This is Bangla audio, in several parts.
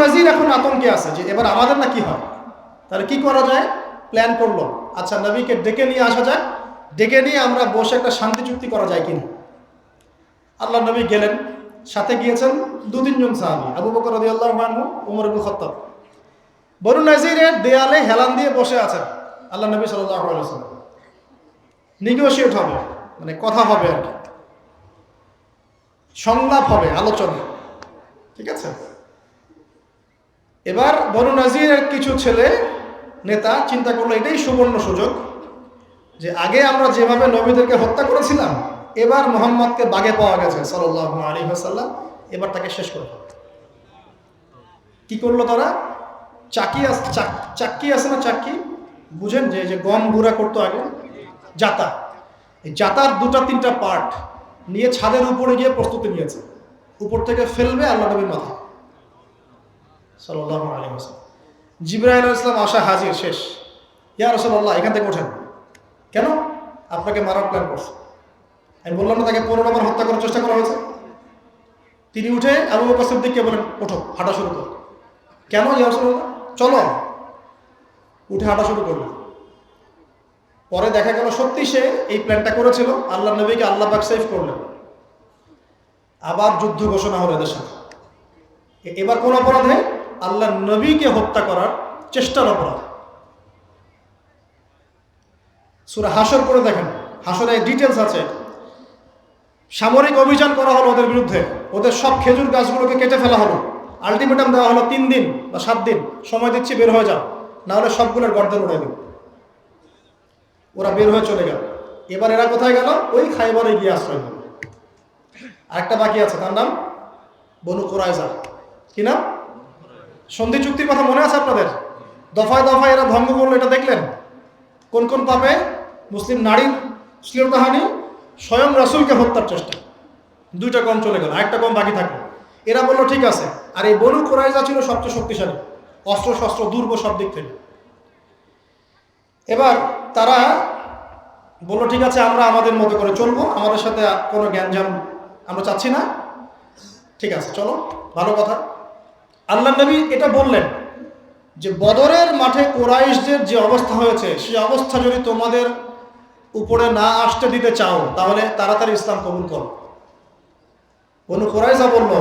নাজির এখন আতঙ্কে আছে যে এবার আমাদের না কি হয়, তাহলে কি করা যায়? প্ল্যান করলো, আচ্ছা নবীকে ডেকে নিয়ে আসা যায়, ডেকে নিয়ে আমরা বসে একটা শান্তি চুক্তি করা যায় কিনা। আল্লাহ নবী গেলেন, সাথে গিয়েছেন 2-3 জন সাহাবী, আবু বকর রাদিয়াল্লাহু আনহু, ওমর ইবনে খাত্তাব। বনু নাজিরের দেয়ালে হেলান দিয়ে বসে আছেন আল্লাহ নবী সাল্লাল্লাহু আলাইহি ওয়াসাল্লাম। নেগোশিয়েট হবে, মানে কথা হবে আর কি, সংলাপ হবে, আলোচনা, ঠিক আছে। এবার বনু নাজিরের কিছু ছেলে নেতা চিন্তা করলো এটাই সুবর্ণ সুযোগ যে আগে আমরা যেভাবে নবীদেরকে হত্যা করেছিলাম, এবার মুহাম্মদকে বাগে পাওয়া গেছে সাল্লাল্লাহু আলাইহি ওয়াসাল্লাম, এবার তাকে শেষ করে ফেলবে। কি করলো তারা? চাক্কি আছে না, চাক্কি বুঝেন, যে গম গুঁড়া করতো আগে, জাতা, এই জাতার 2-3টা পার্ট নিয়ে ছাদের উপরে গিয়ে প্রস্তুতি নিয়েছে, উপর থেকে ফেলবে আল্লাহ নবীর মাথা সাল্লাল্লাহু আলাইহি ওয়াসাল্লাম। জিবরাইল আলাইহিস সালাম আসা হাজির, শেষ। ইয়া রাসূলুল্লাহ, এখান থেকে ওঠেন। কেন? আপনাকে মারার প্ল্যান করছে। আমি বললাম না তাকে 15 বার হত্যা করার চেষ্টা করা হয়েছে। তিনি উঠে আবু বকর সিদ্দিককে বলেন, ওঠো, হাঁটা শুরু করো। কেন? ইয়া রাসূলুল্লাহ, চলো। উঠে হাঁটা শুরু করলো। পরে দেখা গেল সত্যি সে এই প্ল্যানটা করেছিল, আল্লাহ নবীকে আল্লাহ পাক সেভ করলেন। আবার যুদ্ধ ঘোষণা হলো এদের সাথে। এবার কোন অপরাধে? আল্লাহ নবীকে হত্যা করার চেষ্টার অপরাধ। সূরা হাসর করে দেখেন, হাসরে ডিটেলস আছে। সামরিক অভিযান করা হলো ওদের বিরুদ্ধে, ওদের সব খেজুর গাছগুলোকে কেটে ফেলা হলো, আলটিমেটাম দেওয়া হলো 3 দিন বা 7 দিন সময় দিচ্ছি, বের হয়ে যাও, না হলে সবগুলোর গর্দন উড়ে দেবে। ওরা বের হয়ে চলে গেল। এবার এরা কোথায় গেল? ওই খায়বরে গিয়ে আশ্রয় নিল। আরেকটা বাকি আছে, তার নাম বনু কুরাইজা। কি নাম? সন্ধি চুক্তির কথা মনে আছে আপনাদের? দফায় দফায় এরা ভঙ্গ করলো, এটা দেখলেন? কোন কোন পাপে? মুসলিম নারীর শ্লীলতাহানি, স্বয়ং রাসূলকে হত্যার চেষ্টা। 2টা কম চলে গেল, আরেকটা কম বাকি থাকলো। এরা বললো ঠিক আছে। আর এই বনু কুরাইজা ছিল সবচেয়ে শক্তিশালী, অস্ত্র শস্ত্র দুর্গ সব দিক থেকে। এবার তারা বললো ঠিক আছে, আমরা আমাদের মতো করে চলবো, আমাদের সাথে কোনো জ্ঞানজাম আমরা চাচ্ছি না, ঠিক আছে চলো, ভালো কথা। আল্লাহ নবী এটা বললেন যে বদরের মাঠে কুরাইশদের যে অবস্থা হয়েছে, সেই অবস্থা যদি তোমাদের উপরে না আসতে দিতে চাও, তাহলে তাড়াতাড়ি ইসলাম কবুল করো। বনু কুরাইজা বলল,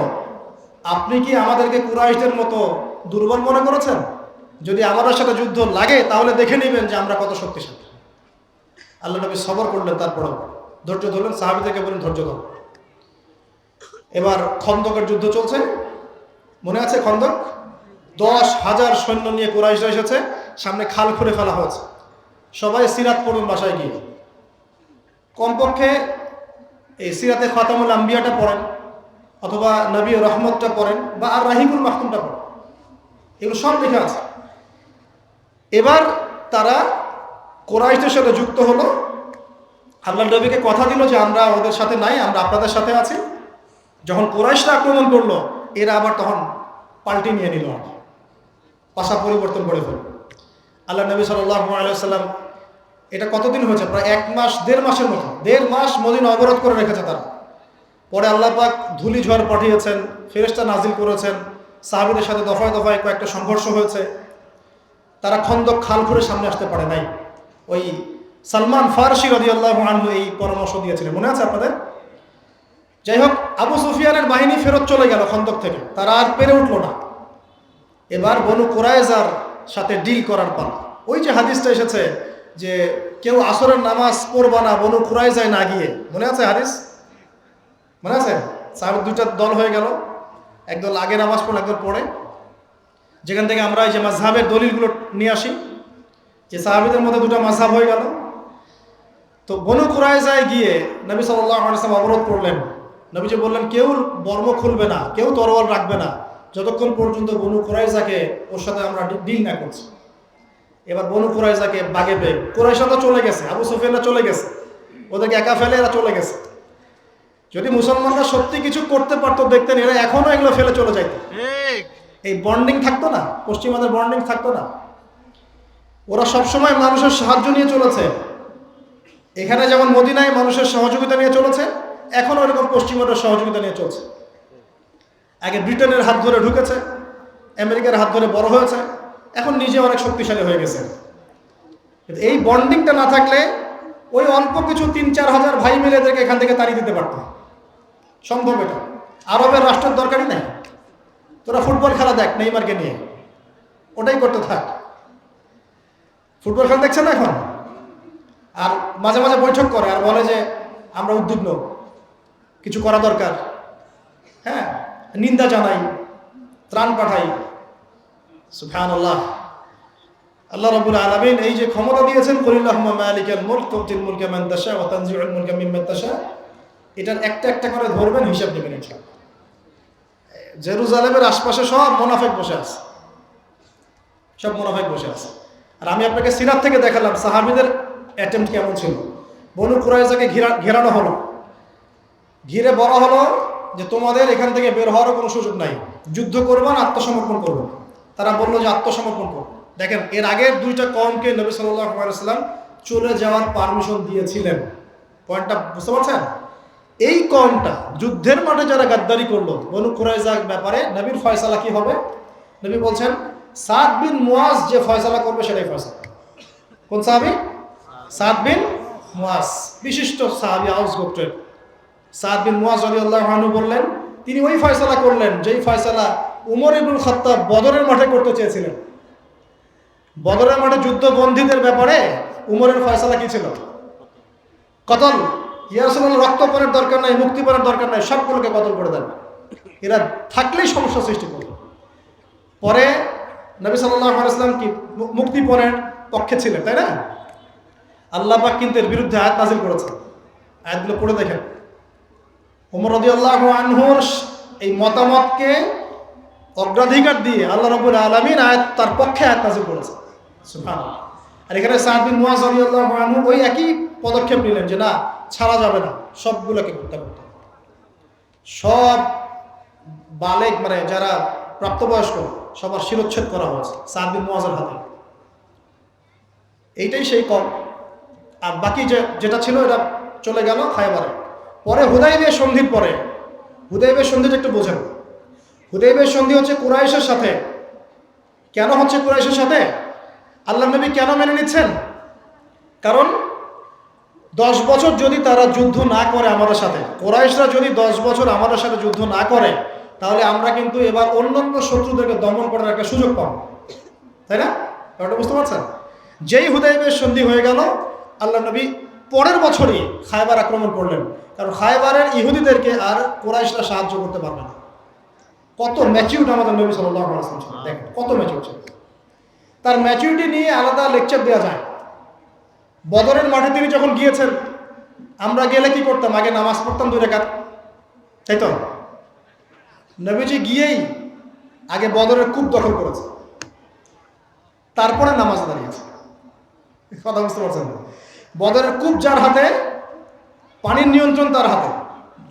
আপনি কি আমাদেরকে কুরাইশদের মতো দুর্বল মনে করেছেন? যদি আমাদের সাথে যুদ্ধ লাগে তাহলে দেখে নেবেন যে আমরা কত শক্তিশালী। আল্লাহ নবী সবর করলেন, তারপরেও ধৈর্য ধরলেন, সাহাবীদেরকে বলেন ধৈর্য ধরো। এবার খন্দকের যুদ্ধ চলছে, মনে আছে খন্দক? 10,000 সৈন্য নিয়ে কুরাইশরা এসেছে, সামনে খাল খুঁড়ে ফেলা হয়েছে। সবাই সিরাত পড়ুন বাসায় গিয়ে, কমপক্ষে এই সিরাতে খাতামুল আম্বিয়াটা পড়েন, অথবা নবী রহমতটা পড়েন, বা আর রাহিকুল মাহতুমটা পড়েন, এগুলো সব লেখা আছে। এবার তারা কুরাইশদের সাথে যুক্ত হলো। আল্লাহ নবীকে কথা দিল যে আমরা ওদের সাথে নাই, আমরা আপনাদের সাথে আছি। যখন কুরাইশরা আক্রমণ করলো, এরা আবার তখন পাল্টি নিয়ে নিল, পাশা পরিবর্তন করে ফেলল। আল্লাহ নবী সাল্লাল্লাহু আলাইহি ওয়াসাল্লাম, এটা কতদিন হয়েছে? প্রায় 1 মাস 1.5 মাসের মতো, 1.5 মাস মদিনা অবরোধ করে রেখেছে তারা। পরে আল্লাহ পাক ধূলি ঝড় পাঠিয়েছেন, ফেরেশতা নাজিল করেছেন, সাহাবীদের সাথে দফায় দফায় কয়েকটা সংঘর্ষ হয়েছে। তারা খন্দক খাল ঘুরে সামনে আসতে পারে নাই। ওই সালমান ফারসি রাদিয়াল্লাহু আনহু এই পরামর্শ দিয়েছিলেন, মনে আছে আপনাদের? যাই হোক, আবু সুফিয়ানের বাহিনী ফেরত চলে গেল খন্দক থেকে, তারা আর পেরে উঠলো না। এবার বনু কুরাইজার সাথে ডিল করার পালা। ওই যে হাদিসটা এসেছে যে কেউ আসরের নামাজ পড়বা না বনু কুরাইজায় না গিয়ে, মনে আছে হাদিস? মনে আছে? সাহাবী 2টা দল হয়ে গেল, একদল আগে নামাজ পড়ে, একদল পড়ে। যেখান থেকে আমরা এই যে মাযহাবের দলিলগুলো নিয়ে আসি, যে সাহাবীদের মধ্যে 2টা মাযহাব হয়ে গেল। তো বনু কুরাইজায় গিয়ে নবী সাল্লাল্লাহু আলাইহি ওয়াসাল্লাম অবরোধ করলেন। নবীজি বললেন কেউ বর্ম খুলবে না, কেউ তরোয়াল রাখবে না, যতক্ষণ পর্যন্ত বনু কুরাইজাকে ওর সাথে আমরা ডিল না করছি। এবার বনু কুরাইজাকে বাগে পেয়ে, কুরাইশরা তো চলে গেছে, আবু সুফিয়ানরা চলে গেছে, ওদেরকে একা ফেলে এরা চলে গেছে। যদি মুসলমানরা সত্যি কিছু করতে পারতো, দেখতেন এরা এখনো এগুলো ফেলে চলে যাইত, এই বন্ডিং থাকতো না, পশ্চিমাদের বন্ডিং থাকতো না। ওরা সবসময় মানুষের সাহায্য নিয়ে চলেছে, এখানে যেমন মদিনায় মানুষের সহযোগিতা নিয়ে চলেছে, এখনো এরকম পশ্চিমাদের সহযোগিতা নিয়ে চলছে। আগে ব্রিটেনের হাত ধরে ঢুকেছে, আমেরিকার হাত ধরে বড় হয়েছে, এখন নিজে অনেক শক্তিশালী হয়ে গেছে। কিন্তু এই বন্ডিংটা না থাকলে ওই অল্প কিছু 3-4 হাজার ভাই মিলে এদেরকে এখান থেকে তাড়িয়ে দিতে পারত। সম্ভব এটা? আরবের রাষ্ট্রের দরকারই নাই। তোরা ফুটবল খেলা দেখ নেইমারকে নিয়ে, ওটাই করতে থাক। ফুটবল খেলা দেখছে না এখন, আর মাঝে মাঝে বৈঠক করে আর বলে যে আমরা উদ্বিগ্ন, কিছু করা দরকার, হ্যাঁ, নিন্দা জানাই, ত্রাণ পাঠাই। সুবহানাল্লাহ। আল্লাহ রাব্বুল আলামিন এই যে ক্ষমতা দিয়েছেন, কুলিল্লাহুম্মা মালিকাল মুলক তুতিল মুলকা মান তাশা ওয়া তানজিউল মুলকা মিম্মান তাশা, এটার একটা একটা করে ধরবেন, হিসাব নেবেন ইনশাআল্লাহ। জেরুজালেমের আশপাশে সব মুনাফিক বসে আছে, সব মুনাফিক বসে আছে। আর আমি আপনাকে সিরাত থেকে দেখালাম সাহাবীদের অ্যাটেম্প্ট কেমন ছিল। বনু কুরাইজাকে ঘেরানো হলো, ঘিরে বলা হলো যে তোমাদের এখান থেকে বের হওয়ারও কোনো সুযোগ নাই, যুদ্ধ করবা না আত্মসমর্পণ করবো। তারা বললো যে আত্মসমর্পণ করবো। দেখেন, এর আগের দুইটা কওমকে নবী সাল্লাল্লাহু আলাইহি ওয়াসাল্লাম চলে যাওয়ার পারমিশন দিয়েছিলেন। পয়েন্টটা বুঝতে পারছেন? এই কওমটা যুদ্ধের মাঠে যারা গাদ্দারি করলো বনু কুরাইজার ব্যাপারে, নবীর ফয়সালা কি হবে? নবী বলছেন সাদ বিন মুয়াজ যে ফয়সালা করবে সেটাই ফয়সালা। কোন সাহাবী? সাদ বিন মুয়াজ, বিশিষ্ট সাহাবী, আউস গোত্রের সাদ বিন মুয়াজ রাদিয়াল্লাহু আনহু বললেন, তিনি ওই ফয়সালা করলেন যেই ফয়সালা উমর ইবনুল খাত্তাব বদরের মাঠে করতে চেয়েছিলেন। বদরের মাঠে যুদ্ধবন্দীদের ব্যাপারে উমরের ফয়সালা কি ছিল? কতল। ইয়া রাসূলুল্লাহ, রক্তপাতের দরকার নাই, মুক্তিপণের দরকার নাই, সবগুলোকে কতল করে দেন। এরা থাকলেই সমস্যা সৃষ্টি করবে। পরে নবী সাল্লাল্লাহু আলাইহি ওয়াসাল্লাম কি মুক্তিপণের পক্ষে ছিলেন, তাই না? আল্লাহ পাক কিন্তু এর বিরুদ্ধে আয়াত নাযিল করেছেন। আয়াতগুলো পড়ে দেখেন। ওমর রাদিয়াল্লাহু আনহুর এই মতামতকে অগ্রাধিকার দিয়ে আল্লাহ রাব্বুল আলামিন তার পক্ষে আয়াত নাযিল করেছেন। সুবহানাল্লাহ। আর এখানে সাদ বিন মুয়াজ রাদিয়াল্লাহু আনহু ওই একই পদক্ষেপ নিলেন যে না, ছাড়া যাবে না, সবগুলোকে করতে করতে সব বালেগ মানে যারা প্রাপ্তবয়স্ক সবার শিরোচ্ছেদ করা হয়েছে সাদ বিন মুয়াজের হাতে। এইটাই সেই কম। আর বাকি যেটা ছিল এটা চলে গেল খায়বারে। পরে হুদাইবিয়া সন্ধির পরে, হুদাইবিয়া সন্ধিটা একটু বোঝেন। হুদাইবিয়া সন্ধি হচ্ছে কুরাইশের সাথে। কেন হচ্ছে কুরাইশের সাথে? আল্লাহ নবী কেন মেনে নিচ্ছেন? কারণ 10 বছর যদি তারা যুদ্ধ না করে আমাদের সাথে, কুরাইশরা যদি 10 বছর আমাদের সাথে যুদ্ধ না করে, তাহলে আমরা কিন্তু এবার অন্যান্য শত্রুদেরকে দমন করার একটা সুযোগ পাবো, তাই না? ব্যাপারটা বুঝতে পারছেন? যেই হুদাইবিয়া সন্ধি হয়ে গেল, আল্লাহ নবী পরের বছরই খায়বার আক্রমণ করলেন। কারণ খায়বারের ইহুদিদেরকে আর কুরাইশরা সাহায্য করতে পারবে না। কত ম্যাচিউরড আমাদের নবী সাল্লাল্লাহু আলাইহি ওয়াসাল্লাম ছিলেন, দেখেন কত ম্যাচিউরড ছিল। তার ম্যাচিউরিটি নিয়ে আলাদা লেকচার দেওয়া যায়। বদরের মাঠে তিনি যখন গিয়েছেন, আমরা গেলে কি করতাম? আগে নামাজ পড়তাম 2 রাকাত, তাই তো? নবীজি গিয়েই আগে বদরের কূপ দখল করেছে, তারপরে নামাজ দাঁড়িয়েছে। কথা বুঝতে পারছেন? বদরের কূপ যার হাতে, পানির নিয়ন্ত্রণ তার হাতে।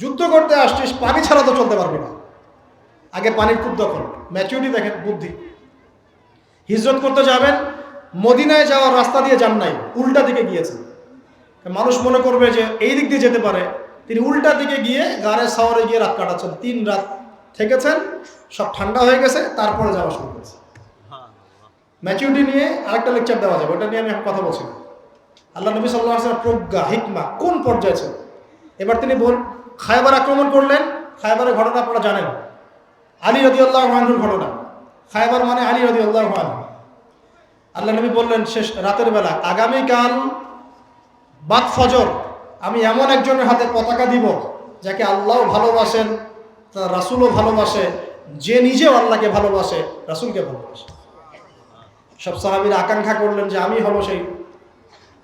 যুদ্ধ করতে আসছিস, পানি ছাড়া তো চলতে পারবি না, আগে পানির কূপ দখল। ম্যাচিউরিটি দেখেন, বুদ্ধি। হিজরত করতে যাবেন, মদিনায় যাওয়ার রাস্তা দিয়ে যান নাই, উল্টা দিকে গিয়েছেন। মানুষ মনে করবে যে এই দিক দিয়ে যেতে পারে, তিনি উল্টা দিকে গিয়ে গাড়ে সাওয়ারে গিয়ে রাত কাটাচ্ছেন। 3 রাত থেকেছেন, সব ঠান্ডা হয়ে গেছে, তারপরে যাওয়া শুরু করেছে। ম্যাচিউরিটি নিয়ে আরেকটা লেকচার দেওয়া যাবে, ওটা নিয়ে আমি কথা বলছি। আল্লাহ নবী সাল্লাল্লাহু আলাইহি ওয়াসাল্লাম প্রজ্ঞা, হিকমা কোন পর্যায়ে ছিল। এবার তিনি খায়বার আক্রমণ করলেন। খায়বারের ঘটনা আপনারা জানেন, আলী রাদিয়াল্লাহু আনহুর ঘটনা। খায়বার মানে আলী রাদিয়াল্লাহু আনহু। আল্লাহ নবী বললেন শেষ রাতের বেলা, আগামীকাল বাদ ফজর আমি এমন একজনের হাতে পতাকা দিব যাকে আল্লাহও ভালোবাসেন, তার রাসূলও ভালোবাসে, যে নিজেও আল্লাহকে ভালোবাসে, রাসূলকে ভালোবাসে। সব সাহাবীরা আকাঙ্ক্ষা করলেন যে আমি হব সেই।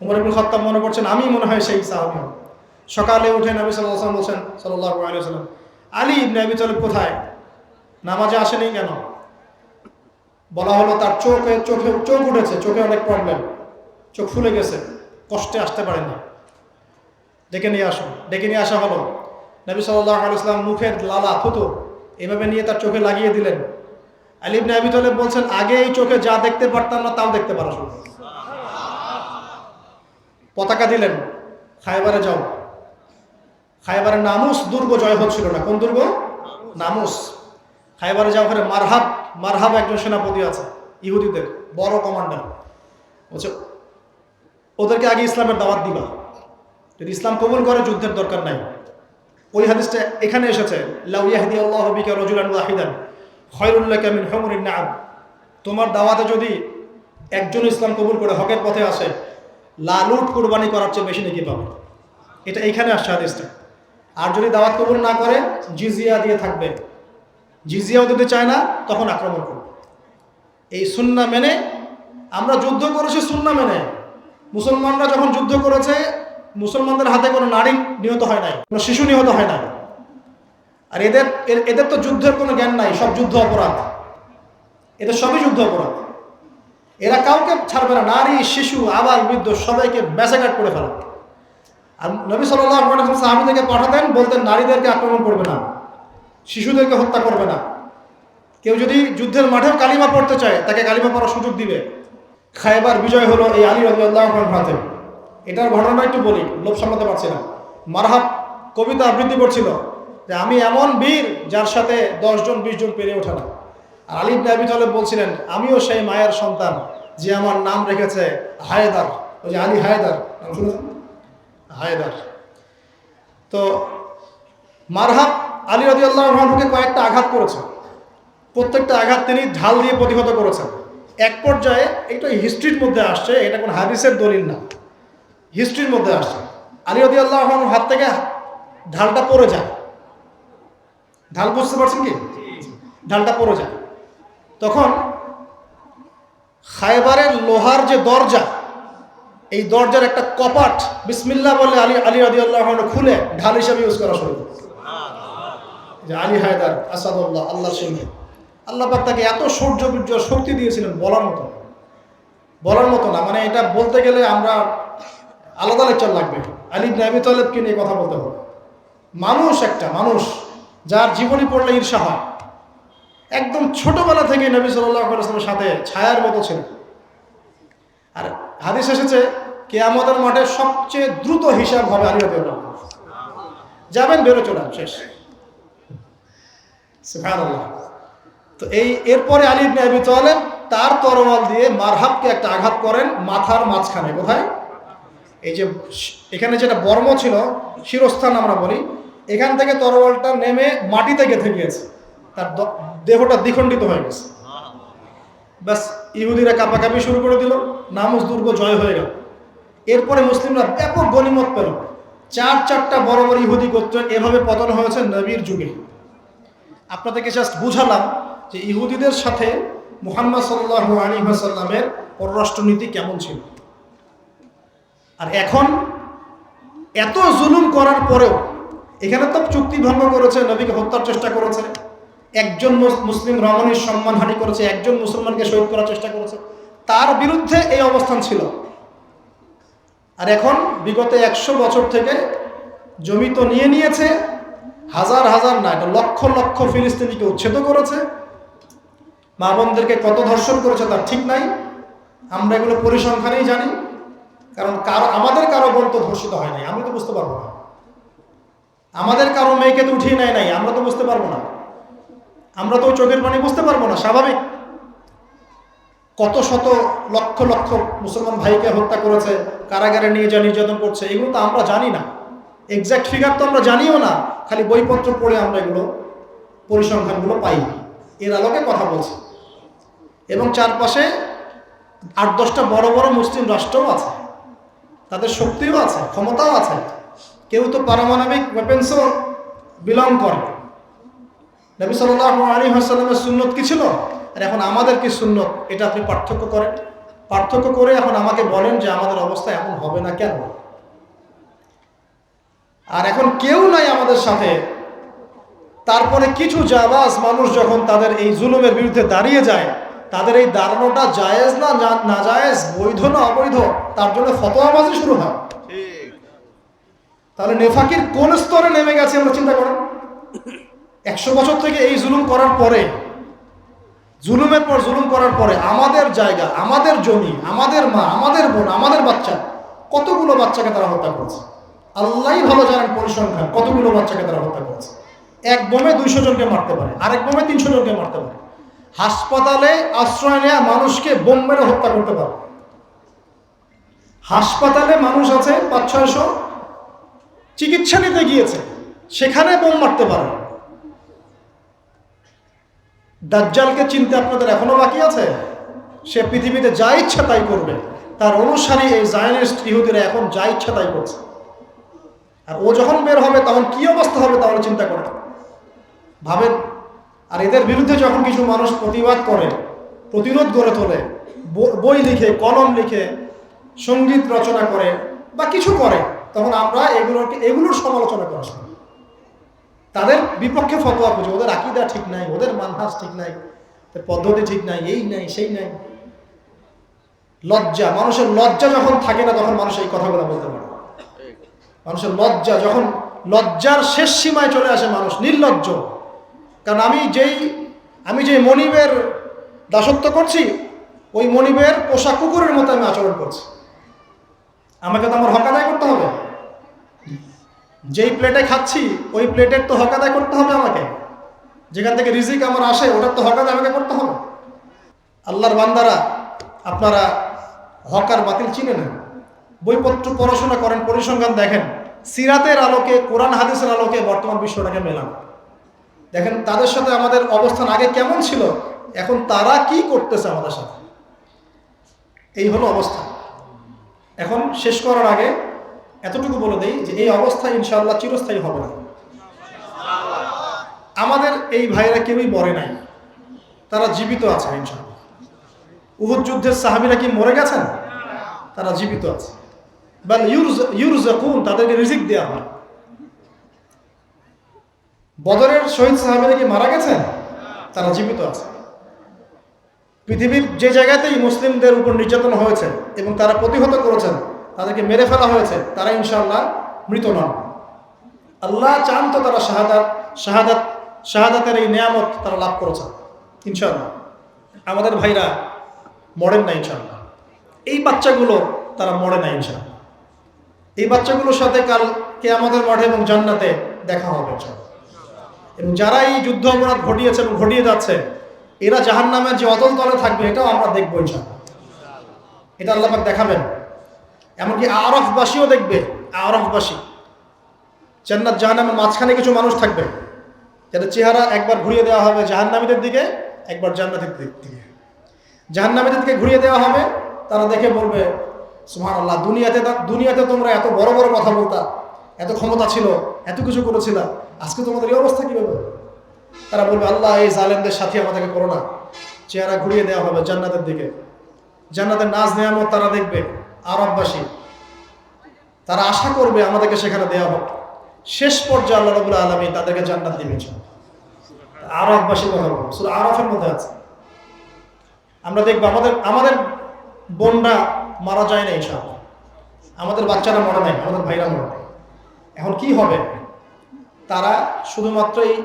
ওমর ইবনে খাত্তাব মনে করছেন আমি মনে হয় সেই সাহাবী। সকালে উঠে নবী সাল্লাল্লাহু আলাইহি ওয়াসাল্লাম বলছেন, সাল্লাল্লাহু আলাইহি ওয়াসাল্লাম, আলী ইবনে আবি তালিব কোথায়? নামাজে আসেনি কেন? বলা হলো তার চোখ উঠেছে, চোখে অনেক প্রবলেম, চোখ ফুলে গেছে, কষ্টে আসতে পারেনি, ডেকে নিয়ে আসো। ডেকে নিয়ে আসা হলো। নবী সাল্লাল্লাহু আলাইহি ওয়াসাল্লাম মুখের লালা থুতু এভাবে নিয়ে তার চোখে লাগিয়ে দিলেন। আলী ইবনে আবি তালিব বলছেন, আগে এই চোখে যা দেখতে পারতাম না তাও দেখতে পারা শুরু। পতাকা দিলেন, খায়বারে যাও। খায়বারের নামুস দুর্গ জয় হচ্ছিল না। কোন দুর্গ? নামুস। খায়বারে যাও, ওখানে মারহাব মারহাব একজন সেনাপতি আছে ইহুদিদের বড় কমান্ডার, বলছে ওদেরকে আগে ইসলামের দাওয়াত দিবা, যদি ইসলাম কবুল করে যুদ্ধের দরকার নাই। ওই হাদিসটা এখানে এসেছে, লাউ ইয়াহদিয়াল্লাহু বিকা রাজুলান ওয়াহিদান খায়রুল লাকা মিন হুমরিন না'ম। তোমার দাওয়াতে যদি একজন ইসলাম কবুল করে হকের পথে আসে, লালুট কুরবানি করার চেয়ে বেশি নেকি পাবে। এটা এইখানে আসছে হাদিসটা। আর যদি দাওয়াত কবুল না করে জিজিয়া দিয়ে থাকবে, জিজিয়াও দিতে চায় না, তখন আক্রমণ করবে। এই সুন্নাহ মেনে আমরা যুদ্ধ করেছি, সুন্নাহ মেনে। মুসলমানরা যখন যুদ্ধ করেছে, মুসলমানদের হাতে কোনো নারী নিহত হয় নাই, কোনো শিশু নিহত হয় নাই। আর এদের তো যুদ্ধের কোনো জ্ঞান নাই, সব যুদ্ধ অপরাধ, এদের সবই যুদ্ধ অপরাধ। এরা কাউকে ছাড়বে না, নারী শিশু আবাল বৃদ্ধ সবাইকে ব্যাসাঘাট করে ফেলে। আর নবী সাল্লাল্লাহু আলাইহি ওয়াসাল্লাম সাহাবীদেরকে পাঠাতেন, বলতেন নারীদেরকে আক্রমণ করবে না, শিশুদেরকে হত্যা করবে না। কেউ যদি যুদ্ধের মাঠেও কালিমা পড়তে চায়, তাকে কালিমা পড়ার সুযোগ দিবে। খায়বার বিজয় হলো এই আলী রাদিয়াল্লাহু আনহুর হাতে। এটার ঘটনা একটু বলি, লোভ সামলাতে পারছি না। মারহাব কবিতা আবৃত্তি করছিল যে আমি এমন বীর যার সাথে 10 জন 20 জন পেরে ওঠে না। আর আলী ইবনে আবি তালেব বলছিলেন আমিও সেই মায়ের সন্তান যে আমার নাম রেখেছে হায়দার। ওই যে আলী হায়দার, নাম শুনেছেন? হায়দার। তো মারহাব আলী রাদিয়াল্লাহু আনহুকে কয়েকটা আঘাত করেছে, প্রত্যেকটা আঘাত তিনি ঢাল দিয়ে প্রতিহত করেছেন। এক পর্যায়ে এটা হিস্ট্রির মধ্যে আসছে, এটা কোন হাদিসের দলিল না, হিস্ট্রির মধ্যে আসছে। আলী রাদিয়াল্লাহু আনহুর হাত থেকে ঢালটা পড়ে যায়। ঢাল বুঝতে পারছেন কি? ঢালটা পড়ে যায়। তখন খায়বারের লোহার যে দরজা, এই দরজার একটা কপাট বিসমিল্লাহ বলে আলী রাদিয়াল্লাহু আনহু খুলে ঢাল হিসেবে ইউজ করা শুরু করে। যে আলী হায়দার আসাদুল্লাহ, আল্লাহর সঙ্গে আল্লাহ পাক তাকে এত শৌর্য বীর্য শক্তি দিয়েছিলেন বলার মতো না। মানে এটা বলতে গেলে আমরা আলাদা লেকচার লাগবে। আলী ইবনে আবি তালেবকে নিয়ে কথা বলতে হবে। মানুষ যার জীবনী পড়লে ঈর্ষা হয়। একদম ছোটবেলা থেকে নবী সাল্লাল্লাহু আলাইহি ওয়াসাল্লামের সাথে ছায়ার মতো ছিল। আর হাদিস এসেছে কিয়ামতের মাঠে সবচেয়ে দ্রুত হিসাব হবে আলী রাদিয়াল্লাহু আনহু। যাবেন বেরো চলে শেষ, সুবহানাল্লাহ। তো এরপরে আলী ইবনে আবি তালেব তার তরোয়াল দিয়ে মারহাবকে একটা আঘাত করেন মাথার মাঝখানে। কোথায়? এই যে এখানে যেটা বর্ম ছিল, শিরস্থান আমরা বলি, এখান থেকে তরোয়ালটা নেমে মাটিতে গেঁথে গিয়েছে, তার দেহটা দ্বিখণ্ডিত হয়ে গেছে। ব্যাস ইহুদিরা কাঁপাকাঁপি শুরু করে দিল, নামুস দুর্গ জয় হয়ে গেল। এরপরে মুসলিমরা ব্যাপক গনিমত পেল। 4-4টা বড় বড় ইহুদি গোত্র এভাবে পতন হয়েছে নবীর যুগে। আপনাদেরকে জাস্ট বুঝালাম যে ইহুদিদের সাথে মুহাম্মদ সাল্লাল্লাহু আলাইহি ওয়াসাল্লামের পররাষ্ট্রনীতি কেমন ছিল। আর এখন এত জুলুম করার পরেও, এখানে তো চুক্তি ভঙ্গ করেছে, নবীকে হত্যার চেষ্টা করেছে, একজন মুসলিম রমণীর সম্মানহানি করেছে, একজন মুসলমানকে শহীদ করার চেষ্টা করেছে, তার বিরুদ্ধে এই অবস্থান ছিল। আর এখন বিগত 100 বছর থেকে জমি তো নিয়েছে, হাজার হাজার না, এটা লক্ষ লক্ষ ফিলিস্তিনিকে উচ্ছেদ করেছে, মা বোনদেরকে কত ধর্ষণ করেছে তার ঠিক নাই। আমরা এগুলো পরিসংখ্যানেই জানি, কারণ আমাদের কারো বোন তো ধর্ষিত হয় নাই, আমরা তো বুঝতে পারবো না। আমাদের কারো মেয়েকে তো উঠিয়ে নেয় নাই, আমরা তো বুঝতে পারবো না। আমরা তো চোখের পানি বুঝতে পারবো না, স্বাভাবিক। কত শত লক্ষ লক্ষ মুসলমান ভাইকে হত্যা করেছে, কারাগারে নিয়ে যা নির্যাতন করছে, এগুলো তো আমরা জানি না। এক্সাক্ট ফিগার তো আমরা জানিও না, খালি বইপত্র পড়ে আমরা এগুলো পরিসংখ্যানগুলো পাই। এর আলোকে কথা বলছি। এবং চারপাশে 8-10টা বড় বড় মুসলিম রাষ্ট্রও আছে, তাদের শক্তিও আছে, ক্ষমতাও আছে। কেউ তো পারমাণবিক ওয়েপেন্সও বিলং করে। নবী সাল্লাল্লাহু আলাইহি ওয়াসাল্লামের সুন্নত কি ছিল, আর এখন আমাদের কি সুন্নত, এটা আপনি পার্থক্য করেন। পার্থক্য করে এখন আমাকে বলেন যে আমাদের অবস্থা এমন হবে না কেন। আর এখন কেউ নাই আমাদের সাথে। তারপরে কিছু জাবাজ মানুষ যখন তাদের এই জুলুমের বিরুদ্ধে দাঁড়িয়ে যায়, তাদের এই দাঁড়ানোটা জায়েজ না নাজায়েজ, বৈধ না অবৈধ, তার জন্য ফতোয়াবাজি শুরু হয়। তাহলে নেফাকির কোন স্তরে নেমে গেছে আমরা চিন্তা করেন। 100 বছর থেকে এই জুলুম করার পরে, জুলুমের পর জুলুম করার পরে আমাদের জায়গা, আমাদের জমি, আমাদের মা, আমাদের বোন, আমাদের বাচ্চা, কতগুলো বাচ্চাকে তারা হত্যা করেছে। আল্লাহই ভালো জানেন পরিসংখ্যান, কতগুলো বাচ্চাকে তারা হত্যা করেছে। এক বোমে 200 জনকে মারতে পারে, আরেক বোমে 300 জনকে মারতে পারে। হাসপাতালে আশ্রয় নেওয়া মানুষকে বোম মেরে হত্যা করতে পারে। হাসপাতালে মানুষ আছে 500-600, চিকিৎসা নিতে গিয়েছে, সেখানে বোম মারতে পারে। দাজ্জালকে চিনতে আপনাদের এখনো বাকি আছে? সে পৃথিবীতে যা ইচ্ছা তাই করবে। তার অনুসারী এই জায়নিস্ট ইহুদিরা এখন যা ইচ্ছা তাই করছে। আর ও যখন বের হবে তখন কি অবস্থা হবে তাহলে চিন্তা করেন, ভাবেন। আর এদের বিরুদ্ধে যখন কিছু মানুষ প্রতিবাদ করে, প্রতিরোধ গড়ে তোলে, বই লিখে, কলম লিখে, সঙ্গীত রচনা করে বা কিছু করে, তখন আমরা এগুলোর সমালোচনা করা শুনি। তাদের বিপক্ষে ফতোয়া খুঁজে, ওদের আকীদা ঠিক নাই, ওদের মানহাজ ঠিক নাই, পদ্ধতি ঠিক নাই, এই নাই সেই নাই। লজ্জা, মানুষের লজ্জা যখন থাকে না তখন মানুষ এই কথাগুলো বলতে পারে। মানুষের লজ্জা যখন, লজ্জার শেষ সীমায় চলে আসে মানুষ নির্লজ্জ। কারণ আমি যেই মনিবের দাসত্ব করছি, ওই মনিবের পোষা কুকুরের মতো আমি আচরণ করছি। আমাকে তো আমার হক আদায় করতে হবে। যেই প্লেটে খাচ্ছি ওই প্লেটের তো হক আদায় করতে হবে আমাকে। যেখান থেকে রিজিক আমার আসে ওটার তো হক আদায় আমাকে করতে হবে। আল্লাহর বান্দারা, আপনারা হক আর বাতিল চিনে নেন, বইপত্র পড়াশোনা করেন, পরিসংখ্যান দেখেন, সিরাতের আলোকে, কোরআন হাদিসের আলোকে বর্তমান বিশ্বটাকে মেলান। দেখেন তাদের সাথে আমাদের অবস্থান আগে কেমন ছিল, এখন তারা কি করতেছে আমাদের সাথে। এই হলো অবস্থা। এখন শেষ করার আগে এতটুকু বলে দেই যে এই অবস্থা ইনশাআল্লাহ চিরস্থায়ী হবে না। আমাদের এই ভাইরা কেউই মরে নাই, তারা জীবিত আছে ইনশাআল্লাহ। উহুদ যুদ্ধের সাহাবীরা কি মরে গেছেন? তারা জীবিত আছে। বাল ইউরযাকুন, তাদেরকে রিজিক দেওয়া হয়। বদরের শহীদ সাহাবীরা কি মারা গেছেন? তারা জীবিত আছে। পৃথিবীর যে জায়গাতেই মুসলিমদের উপর নির্যাতন হয়েছে এবং তারা প্রতিহত করেছেন, তাদেরকে মেরে ফেলা হয়েছে, তারা ইনশাআল্লাহ মৃত নন। আল্লাহ চান তো তারা শাহাদাতের এই নিয়ামত তারা লাভ করেছেন ইনশাআল্লাহ। আমাদের ভাইরা মরেন না ইনশাআল্লাহ। এই বাচ্চাগুলো তারা মরে না ইনশাআল্লাহ। এই বাচ্চাগুলোর সাথে কাল কিয়ামতের মাঠে এবং জান্নাতে দেখা হবে ইনশাআল্লাহ। এবং যারা এই যুদ্ধ অপরাধ ঘটিয়েছে এবং ঘটিয়ে যাচ্ছে, এরা জাহান্নামের যে অতল তলে থাকবে এটাও আমরা দেখবো ইনশাআল্লাহ। এটা আল্লাহ পাক দেখাবেন। এমনকি আরফবাসীও দেখবে। আরফবাসী, জান্নাত জাহান্নামের মাঝখানে কিছু মানুষ থাকবে, যাদের চেহারা একবার ঘুরিয়ে দেওয়া হবে জাহান্নামীদের দিকে, একবার জান্নাতের দিকে। জাহান্নামীদের দিকে ঘুরিয়ে দেওয়া হবে, তারা দেখে বলবে সুবহানাল্লাহ, দুনিয়াতে তোমরা এত বড় বড় কথা বলতা, এত ক্ষমতা ছিল, এত কিছু করেছিল, আজকে তোমাদের এই অবস্থা কিভাবে? তারা বলবে আল্লাহ এই জালেমদের সাথে আমাদেরকে করো না। চেহারা ঘুরিয়ে দেওয়া হবে জান্নাতের দিকে। জান্নাতের নাজ নেয়ামত তারা দেখবে। আরববাসী তারা আশা করবে আমাদেরকে সেখানে দেওয়া হোক। শেষ পর্যায়ে আল্লাহ রাব্বুল আলামিন তাদেরকে জান্নাত দিবেন। আরববাসী কথা বলবো, সূরা আরাফের মধ্যে আছে। আমরা দেখবো আমাদের বোনরা মারা যায় না ইনশাআল্লাহ, আমাদের বাচ্চারা মরে নাই, আমাদের ভাইরা মরে নাই। এখন কি হবে? তারা শুধুমাত্র এই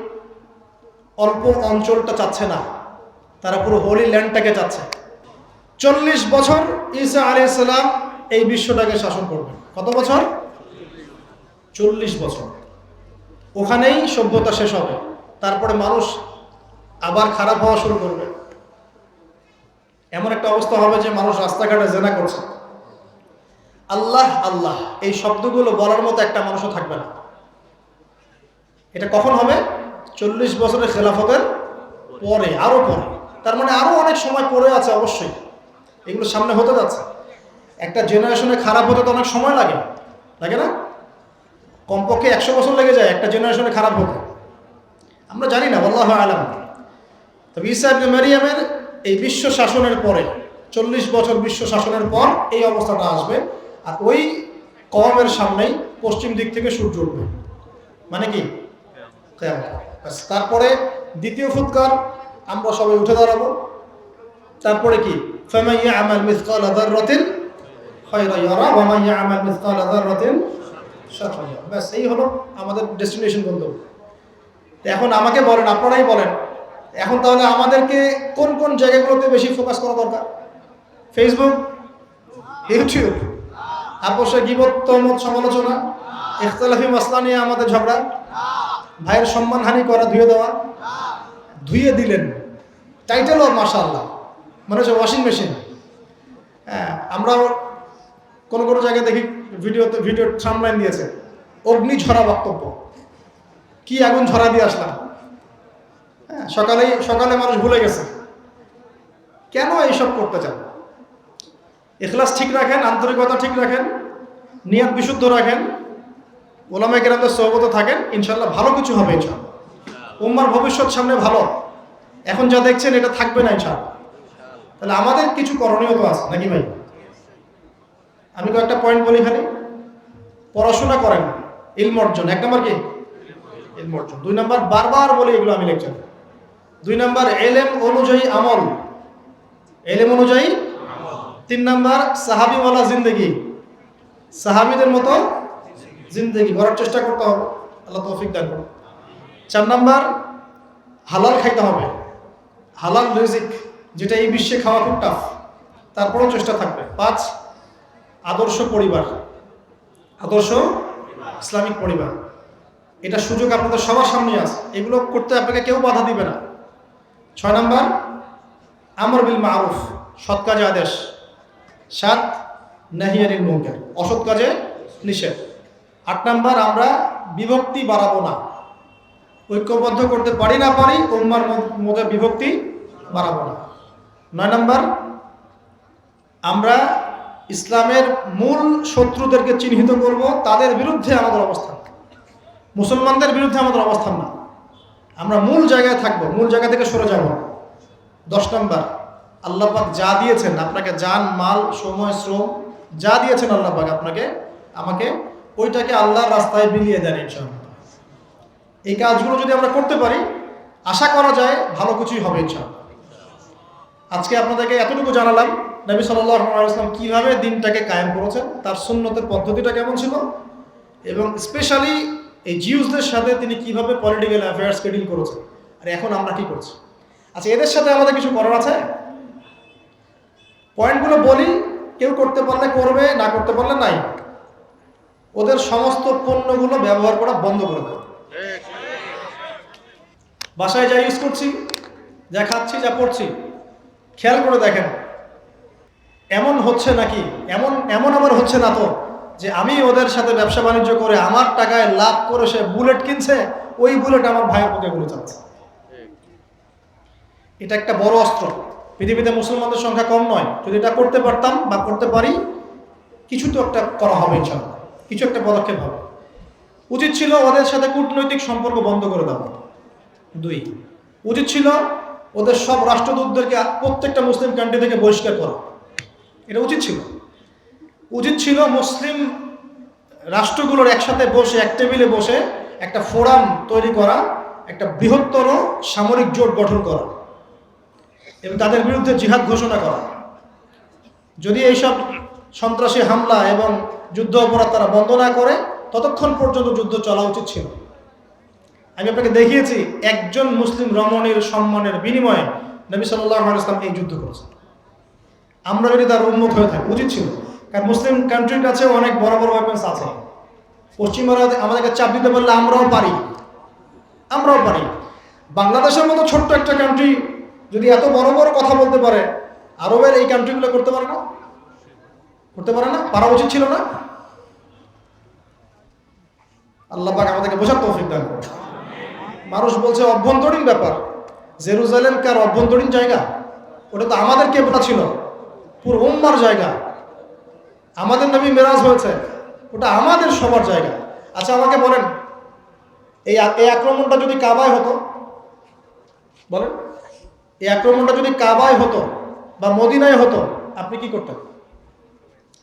অল্প অঞ্চলটা চাচ্ছে না, তারা পুরো হোলি ল্যান্ডটাকে চাচ্ছে। 40 বছর ঈসা আলাইহিস সালাম এই বিশ্বটাকে শাসন করবে। কত বছর? 40 বছর। ওখানেই সভ্যতা শেষ হবে। তারপরে মানুষ আবার খারাপ হওয়া শুরু করবে। এমন একটা অবস্থা হবে যে মানুষ রাস্তাঘাটে জেনা করছে। আল্লাহ আল্লাহ এই শব্দগুলো বলার মতো একটা মানুষও থাকবে না। এটা কখন হবে? 40 বছরের খেলাফতের পরে, আরো পরে। তার মানে আরো অনেক সময় পরে আছে অবশ্যই, এগুলো সামনে হতে যাচ্ছে। একটা জেনারেশনে খারাপ হতে তো অনেক সময় লাগে না? কমপক্ষে 100 বছর লেগে যায় একটা জেনারেশনে খারাপ হতে। আমরা জানি না, আল্লাহু আলাম। তবে ঈসা ইবনে মারইয়ামের এই বিশ্ব শাসনের পরে, 40 বছর বিশ্ব শাসনের পর এই অবস্থাটা আসবে। আর ওই কওমের সামনেই পশ্চিম দিক থেকে সূর্য উঠবে। মানে কি? তারপরে দ্বিতীয় ফুৎকার, আমরা সবাই উঠে দাঁড়াবো। তারপরে কি? ফামান ইয়ামাল মিসকালা যাররাতিন খায়রান ইয়ারা ওয়া মান ইয়ামাল মিসকালা যাররাতিন শাররান ইয়ারা। ব্যাস, এই হলো আমাদের ডেস্টিনেশন গন্তব্য। এখন আমাকে বলেন, আপনারাই বলেন, এখন তাহলে আমাদেরকে কোন কোন জায়গাগুলোতে বেশি ফোকাস করা দরকার? ফেসবুক, ইউটিউব, আপোষে গীবত, তহমত, সমালোচনা, ইখতিলাফি মাসলা নিয়ে আমাদের ঝগড়া, ভাইয়ের সম্মানহানি করা, ধুয়ে দেওয়া। ধুয়ে দিলেন, টাইটেলও মাশাআল্লাহ, মানে হচ্ছে ওয়াশিং মেশিন। হ্যাঁ, আমরা কোনো কোনো জায়গায় দেখি ভিডিও সামলাইন দিয়েছে অগ্নি ঝরা বক্তব্য, কি আগুন ঝরা দিয়ে আসলাম। হ্যাঁ, সকালে মানুষ ভুলে গেছে। কেন এইসব করতে চান? ইখলাস ঠিক রাখেন, আন্তরিকতা ঠিক রাখেন, নিয়ত বিশুদ্ধ রাখেন, ওলামায়ে কেরামদের সোহবতে থাকেন, ইনশাআল্লাহ ভালো কিছু হবে ইনশাআল্লাহ। উম্মার ভবিষ্যৎ সামনে ভালো, এখন যা দেখছেন এটা থাকবে না ইনশাআল্লাহ। তাহলে আমাদের কিছু করণীয় তো আছে নাকি ভাই? আমি কয়েকটা পয়েন্ট বলি খালি। পড়াশোনা করেন, ইলম অর্জন। 1 নম্বর কি? ইলম অর্জন। 2 নম্বর, বারবার বলি এগুলো আমি লেকচার। 2 নম্বর, ইলম অনুযায়ী আমল, ইলম অনুযায়ী। 3 নম্বর, সাহাবীওয়ালা জিন্দেগি, সাহাবীদের মতো জিন্দেগি করার চেষ্টা করতে হবে, আল্লাহ তৌফিক দান করুন। 4 নম্বর, হালাল খাইতে হবে, হালাল রিজিক, যেটা এই বিশ্বে খাওয়া খুব টাফ, তারপরেও চেষ্টা থাকবে। 5, আদর্শ পরিবার, আদর্শ ইসলামিক পরিবার। এটা সুযোগ আপনাদের সবার সামনে আছে, এগুলো করতে আপনাকে কেউ বাধা দিবে না। 6 নম্বর, আমর বিল মারুফ, সৎ কাজে আদেশ। 7, নাহি আনিল মুনকার, অসৎ কাজে নিষেধ। 8 নম্বর, আমরা বিভক্তি বাড়াবো না, ঐক্যবদ্ধ করতে পারি না পারি, উম্মার মধ্যে বিভক্তি বাড়াবো না। 9 নম্বর, আমরা ইসলামের মূল শত্রুদেরকে চিহ্নিত করব, তাদের বিরুদ্ধে আমাদের অবস্থান, মুসলমানদের বিরুদ্ধে আমাদের অবস্থান না, আমরা মূল জায়গায় থাকবো, মূল জায়গা থেকে সরে যাব। 10 নম্বর, আল্লাহ পাক যা দিয়েছেন আপনাকে, জান, মাল, সময়, শ্রম যা দিয়েছেন আল্লাহ পাক আপনাকে, আমাকে, ওইটাকে আল্লাহর রাস্তায় বিলিয়ে দেন ইনশাআল্লাহ। এই কাজগুলো যদি আমরা করতে পারি, আশা করা যায় ভালো কিছুই হবে ইনশাআল্লাহ। আজকে আপনাদেরকে এতটুকু জানালাম নবী সাল্লাল্লাহু আলাইহি ওয়াসাল্লাম কিভাবে দিনটাকে কায়েম করেছেন, তার সুন্নতের পদ্ধতিটা কেমন ছিল, এবং স্পেশালি এই জিউসদের সাথে তিনি কিভাবে পলিটিক্যাল অ্যাফেয়ার্সকে ডিল করেছেন, আর এখন আমরা কি করছি। আচ্ছা, এদের সাথে আমাদের কিছু করার আছে। পয়েন্টগুলো বলি, কেউ করতে পারলে করবে, না করতে পারলে নাই। ওদের সমস্ত পণ্যগুলো ব্যবহার করা বন্ধ করে দেবে। বাসায় যা ইউজ করছি, যা খাচ্ছি, যা পড়ছি, খেয়াল করে দেখেন এমন হচ্ছে নাকি, এমন আবার হচ্ছে না তো যে আমি ওদের সাথে ব্যবসা বাণিজ্য করে আমার টাকায় লাভ করে সে বুলেট কিনছে, ওই বুলেট আমার ভাইয়ের পক্ষে গুলো চাচ্ছে। এটা একটা বড় অস্ত্র। পৃথিবীতে মুসলমানদের সংখ্যা কম নয়। যদি এটা করতে পারতাম বা করতে পারি, কিছু তো একটা করা হবে ইনশাআল্লাহ, কিছু একটা পদক্ষেপ হবে। উচিত ছিল ওদের সাথে কূটনৈতিক সম্পর্ক বন্ধ করে দেওয়া। 2, উচিত ছিল ওদের সব রাষ্ট্রদূতদেরকে প্রত্যেকটা মুসলিম কান্ট্রি থেকে বহিষ্কার করা। এটা উচিত ছিল। উচিত ছিল মুসলিম রাষ্ট্রগুলোর একসাথে বসে, এক টেবিলে বসে একটা ফোরাম তৈরি করা, একটা বৃহত্তর সামরিক জোট গঠন করা এবং তাদের বিরুদ্ধে জিহাদ ঘোষণা করা। যদি এইসব সন্ত্রাসী হামলা এবং যুদ্ধ অপরাধ তারা বন্ধ না করে, ততক্ষণ পর্যন্ত যুদ্ধ চলা উচিত ছিল। আমি আপনাকে দেখিয়েছি একজন মুসলিম রমণীর সম্মানের বিনিময়ে নবী সাল্লাল্লাহু আলাইহি ওয়াসাল্লাম এই যুদ্ধ করেছেন। আমরা যদি তার উন্মত হয়ে থাকি, উচিত ছিল। কারণ মুসলিম কান্ট্রির কাছে অনেক বড় বড় ওয়েপন্স আছে। পশ্চিমারা আমাদেরকে চাপ দিতে পারলে আমরাও পারি। বাংলাদেশের মতো ছোট্ট একটা কান্ট্রি যদি এত বড় বড় কথা বলতে পারে, আরবের এই কান্ট্রিগুলো করতে পারে না? পারা উচিত ছিল না? আল্লাহ পাক আমাদেরকে বোঝার তৌফিক দান করুন। মানুষ বলছে অভ্যন্তরীণ ব্যাপার, জেরুজালেম কার অভ্যন্তরীণ জায়গা? ওটা তো আমাদের কেবলা ছিল, পুরো উম্মার জায়গা। আমাদের নবী মেরাজ হয়েছে, ওটা আমাদের সবার জায়গা। আচ্ছা, আমাকে বলেন, এই আক্রমণটা যদি কাবায় হতো, বলেন, এই আক্রমণটা যদি কাবায় হতো বা মদিনায় হতো, আপনি কি করতেন?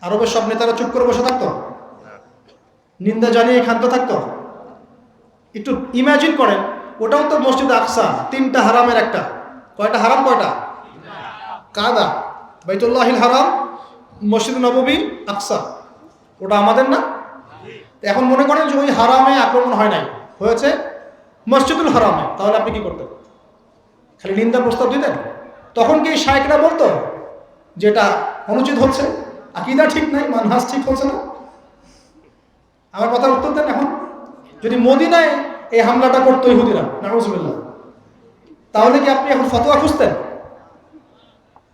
আরবের সব নেতারা চুপ করে বসে থাকতো? নিন্দা জানিয়ে ক্ষান্ত থাকতো? একটু ইমাজিন করেন, ওটাও তো মসজিদ আকসা, 3টা হারামের একটা। কয়টা হারাম? কয়টা? কাবা, বাইতুল্লাহিল হারাম, মসজিদ নববী, আকসা। ওটা আমাদের না? এখন মনে করেন যে ওই হারামে আক্রমণ হয় নাই, হয়েছে মসজিদুল হারামে, তাহলে আপনি কি করতেন? খালি নিন্দা প্রস্তাব দিতেন? তখন কি শায়েখরা বলতো যেটা অনুচিত হচ্ছে, আকীদা ঠিক নাই, মানহাজ ঠিক হচ্ছে না? আমার কথার উত্তর দেন। এখন যদি মদিনায় এই হামলাটা করতো ইহুদিরা, নাউজুবিল্লাহ, তাহলে কি আপনি এখন ফতোয়া খুঁজতেন?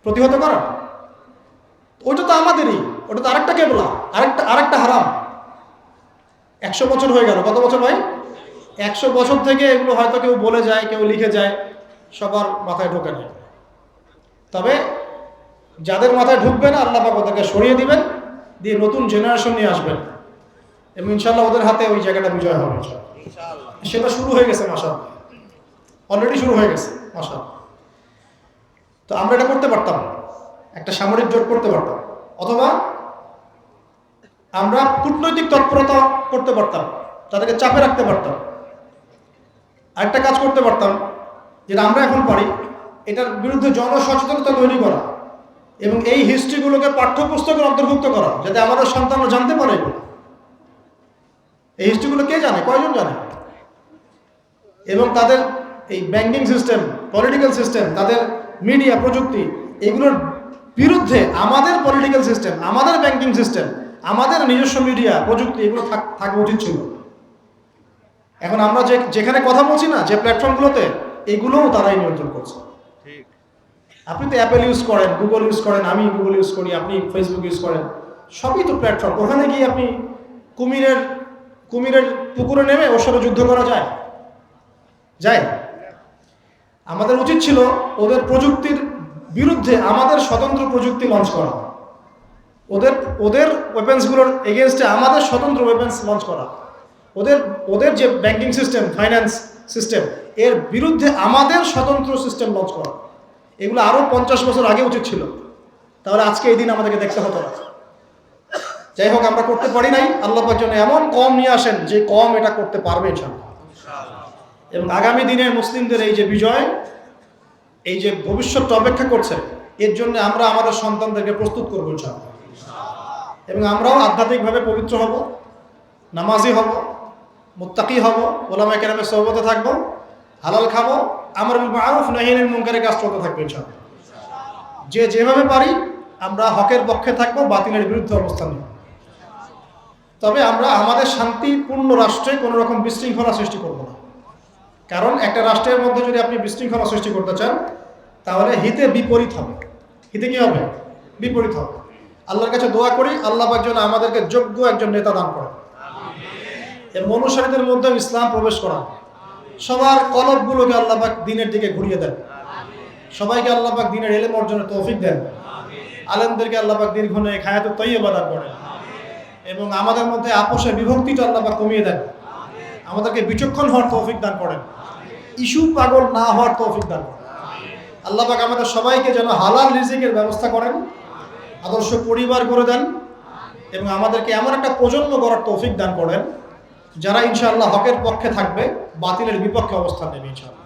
প্রতিহত করা? ওইটা তো আমাদেরই, ওটা তো আরেকটা কেবলা, আরেকটা হারাম। 100 বছর হয়ে গেল। কত বছর ভাই? 100 বছর থেকে এগুলো হয়তো কেউ বলে যায়, কেউ লিখে যায়, সবার মাথায় ঢোকে না। তবে যাদের মাথায় ঢুকবে না আল্লাহ পাক ওদেরকে সরিয়ে দিবেন, দিয়ে নতুন জেনারেশন নিয়ে আসবেন, এবং ইনশাআল্লাহ ওদের হাতে ওই জায়গাটা বিজয় হবে ইনশাআল্লাহ। সেটা শুরু হয়ে গেছে মাশাআল্লাহ, অলরেডি শুরু হয়ে গেছে মাশাআল্লাহ। তো আমরা এটা করতে পারতাম, একটা সামরিক জোট করতে পারতাম, অথবা আমরা কূটনৈতিক তৎপরতা করতে পারতাম, তাদেরকে চাপে রাখতে পারতাম। আরেকটা কাজ করতে পারতাম, যেটা আমরা এখন পারি, এটার বিরুদ্ধে জনসচেতনতা তৈরি করা এবং এই হিস্ট্রিগুলোকে পাঠ্যপুস্তকের অন্তর্ভুক্ত করা, যাতে আমাদের সন্তানরা জানতে পারে। এই হিস্ট্রিগুলো কে জানে? কয়জন জানে? এবং তাদের এই ব্যাংকিং সিস্টেম, পলিটিক্যাল সিস্টেম, তাদের মিডিয়া, প্রযুক্তি, এগুলোর বিরুদ্ধে আমাদের পলিটিক্যাল সিস্টেম, আমাদের ব্যাংকিং সিস্টেম, আমাদের নিজস্ব মিডিয়া, প্রযুক্তি, এগুলো থাকা উচিত ছিল। এখন আমরা যেখানে কথা বলছি না, যে প্ল্যাটফর্মগুলোতে, এগুলোও তারাই নিয়ন্ত্রণ করছে। আপনি তো অ্যাপেল ইউজ করেন, গুগল ইউজ করেন, আমি গুগল ইউজ করি, আপনি ফেসবুক ইউজ করেন, সবই তো প্ল্যাটফর্ম। ওখানে গিয়ে আপনি কুমিরের পুকুরে নেমে ওর সাথে যুদ্ধ করা যায়? আমাদের উচিত ছিল ওদের প্রযুক্তির বিরুদ্ধে আমাদের স্বতন্ত্র প্রযুক্তি লঞ্চ করা, ওদের ওয়েপেন্সগুলোর এগেনস্টে আমাদের স্বতন্ত্র ওয়েপেন্স লঞ্চ করা, ওদের যে ব্যাংকিং সিস্টেম, ফাইন্যান্স সিস্টেম, এর বিরুদ্ধে আমাদের স্বতন্ত্র সিস্টেম লঞ্চ করা। এগুলো আরও 50 বছর আগে উচিত ছিল, তাহলে আজকে এই দিন আমাদেরকে দেখতে হতো না। যাই হোক, আমরা করতে পারি নাই। আল্লাহ পাক যেন এমন কম নিয়ে আসেন যে কম এটা করতে পারবে ইনশাআল্লাহ। এবং আগামী দিনে মুসলিমদের এই যে বিজয়, এই যে ভবিষ্যৎটা অপেক্ষা করছে, এর জন্য আমরা আমাদের সন্তানদেরকে প্রস্তুত করবো ইনশাআল্লাহ। এবং আমরাও আধ্যাত্মিকভাবে পবিত্র হব, নামাজি হব, মুত্তাকি হব, ওলামায়ে কেরামের সোহবতে থাকবো, হালাল খাবো, আমর বিল মারুফ নাহি আনিল মুনকারের কাজ চলতে থাকবে ইনশাআল্লাহ। যে যেভাবে পারি আমরা হকের পক্ষে থাকবো, বাতিলের বিরুদ্ধে অবস্থান নেব। তবে আমরা আমাদের শান্তিপূর্ণ রাষ্ট্রে কোনো রকম বিশৃঙ্খলা সৃষ্টি করব না। কারণ একটা রাষ্ট্রের মধ্যে যদি আপনি বিশৃঙ্খলা সৃষ্টি করতে চান, তাহলে হিতে বিপরীত হবে। হিতে কি হবে? বিপরীত হবে। আল্লাহর কাছে দোয়া করি, আল্লাহ পাক যেন আমাদেরকে যোগ্য একজন নেতা দান করেন, এবং অনুসারীদের মধ্যে ইসলাম প্রবেশ করান। সবার কলবগুলোকে আল্লাহ পাক দ্বীনের দিকে ঘুরিয়ে দেন। সবাইকে আল্লাহ পাক দ্বীনের ইলম অর্জনের তৌফিক দেন। আলেমদেরকে আল্লাহ পাক দীর্ঘ নেক হায়াতুত তাইয়্যিবা দান করেন, এবং আমাদের মধ্যে আপোষের বিভক্তিটা আল্লাহ পাক কমিয়ে দেন। আমাদেরকে বিচক্ষণ হওয়ার তৌফিক দান করেন, ইস্যু পাগল না হওয়ার তৌফিক দান করেন। আল্লাহ পাক আমাদের সবাইকে যেন হালাল রিজিকের ব্যবস্থা করেন, আদর্শ পরিবার করে দেন, এবং আমাদেরকে এমন একটা প্রজন্ম গড়ার তৌফিক দান করেন যারা ইনশাআল্লাহ হকের পক্ষে থাকবে, বাতিলের বিপক্ষে অবস্থান নেবে ইনশাআল্লাহ।